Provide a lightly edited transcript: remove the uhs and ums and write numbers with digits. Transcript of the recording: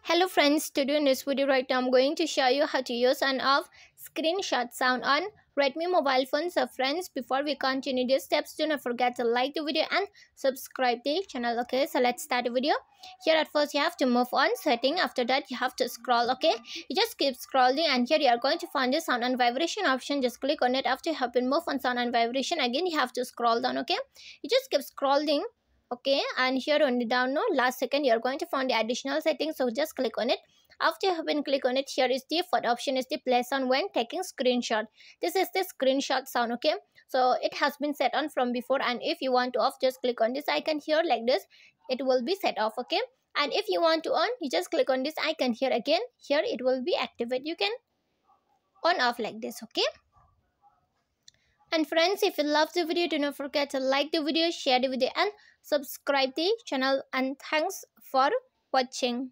Hello friends, today in this video right now I'm going to show you how to use and off screenshot sound on Redmi mobile phone. So friends, before we continue these steps, do not forget to like the video and subscribe the channel. Okay, so let's start the video. Here at first you have to move on setting. After that you have to scroll. Okay, you just keep scrolling and here you are going to find the sound and vibration option. Just click on it. After you have been moved on sound and vibration, again you have to scroll down. Okay, you just keep scrolling. Okay, and here on the down no last second you are going to find the additional settings, so just click on it. After you have been click on it, here is the fourth option is the play sound when taking screenshot. This is the screenshot sound. Okay, so it has been set on from before, and if you want to off, just click on this icon here like this, it will be set off. Okay, and if you want to on, you just click on this icon here again, here it will be activate. You can on off like this. Okay, and friends, if you love the video, do not forget to like the video, share the video and subscribe the channel, and thanks for watching.